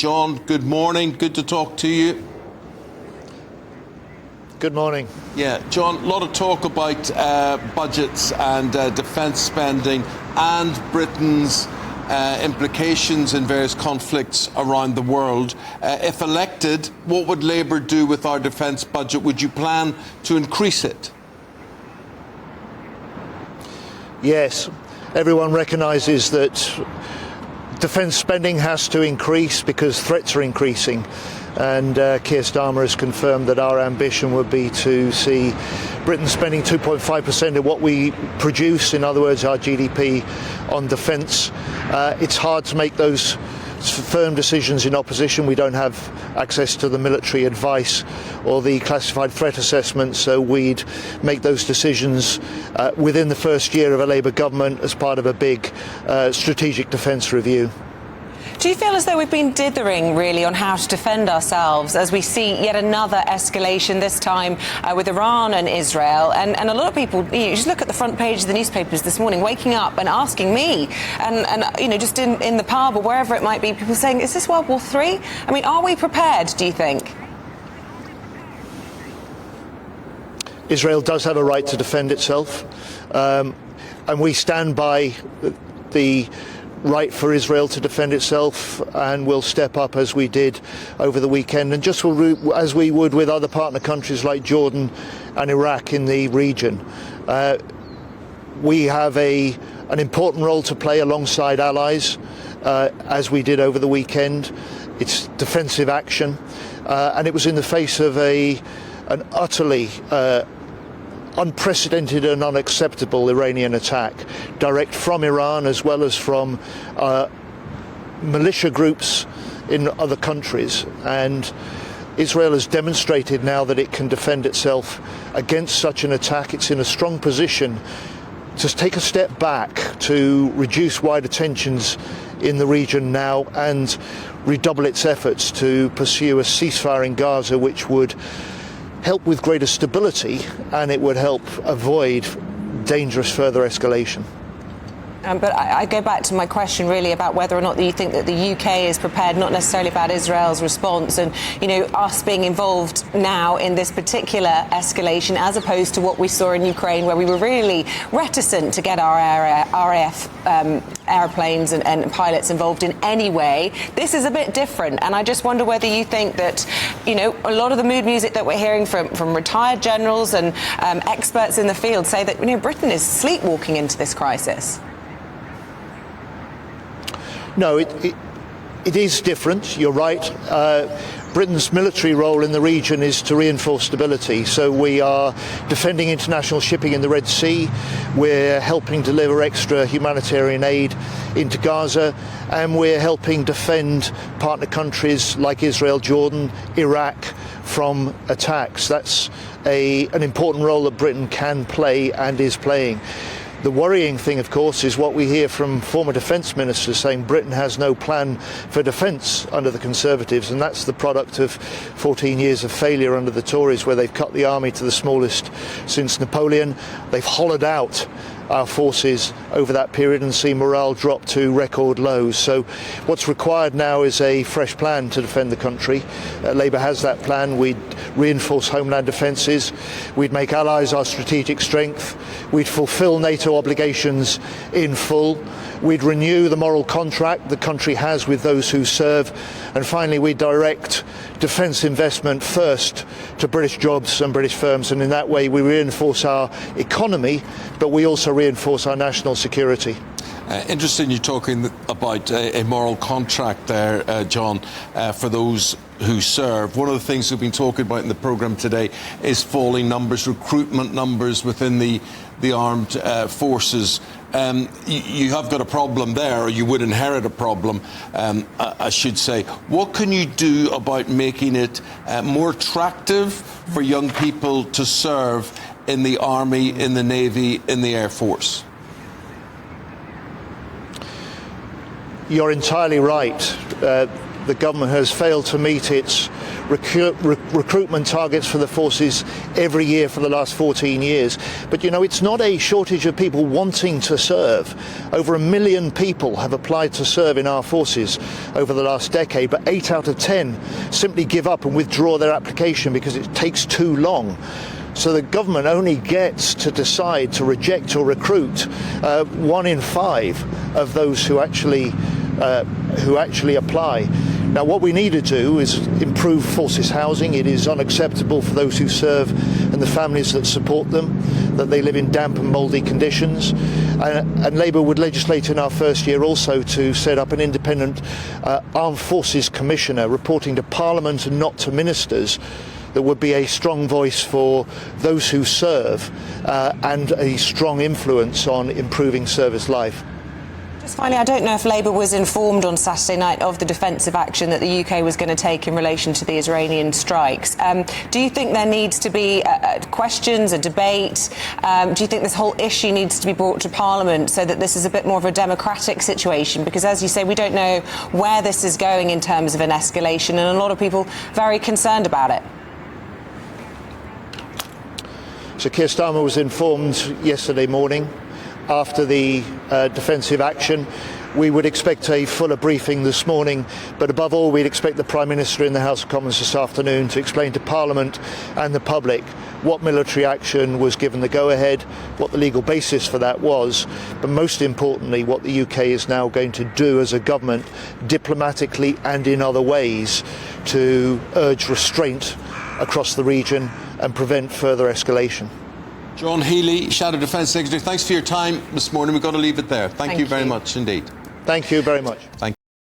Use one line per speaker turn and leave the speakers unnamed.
John, good morning. Good to talk to you.
Good morning.
Yeah, John, a lot of talk about budgets and defence spending and Britain's implications in various conflicts around the world. If elected, what would Labour do with our defence budget? Would you plan to increase it?
Yes, everyone recognises that defence spending has to increase because threats are increasing. And Keir Starmer has confirmed that our ambition would be to see Britain spending 2.5% of what we produce, in other words, our GDP, on defence. It's hard to make those firm decisions in opposition. We don't have access to the military advice or the classified threat assessment, so we'd make those decisions within the first year of a Labour government as part of a big strategic defence review.
Do you feel as though we've been dithering really on how to defend ourselves as we see yet another escalation, this time with Iran and Israel? And a lot of people, you just look at the front page of the newspapers this morning, waking up and asking me, and just in the pub or wherever it might be, people saying, is this World War III? I mean, are we prepared, do you think?
Israel does have a right to defend itself, and we stand by the right for Israel to defend itself, and we'll step up as we did over the weekend, and just as we would with other partner countries like Jordan and Iraq in the region. We have an important role to play alongside allies, as we did over the weekend. It's defensive action, and it was in the face of an utterly unprecedented and unacceptable Iranian attack, direct from Iran as well as from militia groups in other countries. And Israel has demonstrated now that it can defend itself against such an attack. It's in a strong position to take a step back, to reduce wider tensions in the region now and redouble its efforts to pursue a ceasefire in Gaza, which would help with greater stability, and it would help avoid dangerous further escalation.
But I go back to my question really about whether or not you think that the UK is prepared, not necessarily about Israel's response and, us being involved now in this particular escalation, as opposed to what we saw in Ukraine, where we were really reticent to get our RAF airplanes and pilots involved in any way. This is a bit different, and I just wonder whether you think that, a lot of the mood music that we're hearing from retired generals and experts in the field say that, Britain is sleepwalking into this crisis.
No, it is different. You're right. Britain's military role in the region is to reinforce stability. So we are defending international shipping in the Red Sea. We're helping deliver extra humanitarian aid into Gaza, and we're helping defend partner countries like Israel, Jordan, Iraq from attacks. That's an important role that Britain can play and is playing. The worrying thing, of course, is what we hear from former defence ministers saying Britain has no plan for defence under the Conservatives, and that's the product of 14 years of failure under the Tories, where they've cut the army to the smallest since Napoleon. They've hollowed out our forces over that period and seen morale drop to record lows. So what's required now is a fresh plan to defend the country. Labour has that plan. We'd reinforce homeland defences. We'd make allies our strategic strength. We'd fulfil NATO obligations in full. We'd renew the moral contract the country has with those who serve. And finally, we'd direct defence investment first to British jobs and British firms. And in that way, we reinforce our economy, but we also reinforce our national security.
Interesting you're talking about a moral contract there, John, for those who serve. One of the things we've been talking about in the programme today is falling numbers, recruitment numbers within the armed forces. You have got a problem there, or you would inherit a problem, I should say. What can you do about making it more attractive for young people to serve in the Army, in the Navy, in the Air Force?
You're entirely right. the government has failed to meet its recruitment targets for the forces every year for the last 14 years. But, you know, it's not a shortage of people wanting to serve. Over 1 million people have applied to serve in our forces over the last decade, but 8 out of 10 simply give up and withdraw their application because it takes too long. So the government only gets to decide to reject or recruit 1 in 5 of those who actually apply. Now, what we need to do is improve forces housing. It is unacceptable for those who serve and the families that support them, that they live in damp and mouldy conditions. And Labour would legislate in our first year also to set up an independent Armed Forces Commissioner reporting to Parliament and not to ministers. There would be a strong voice for those who serve and a strong influence on improving service life.
Just finally, I don't know if Labour was informed on Saturday night of the defensive action that the UK was going to take in relation to the Iranian strikes. Do you think there needs to be questions, a debate? Do you think this whole issue needs to be brought to Parliament so that this is a bit more of a democratic situation? Because, as you say, we don't know where this is going in terms of an escalation, and a lot of people very concerned about it.
So Keir Starmer was informed yesterday morning after the defensive action. We would expect a fuller briefing this morning, but above all we'd expect the Prime Minister in the House of Commons this afternoon to explain to Parliament and the public what military action was given the go-ahead, what the legal basis for that was, but most importantly what the UK is now going to do as a government, diplomatically and in other ways, to urge restraint across the region and prevent further escalation.
John Healey, Shadow Defence Secretary, thanks for your time this morning. We've got to leave it there. Thank you very much indeed.
Thank you very much.
Thank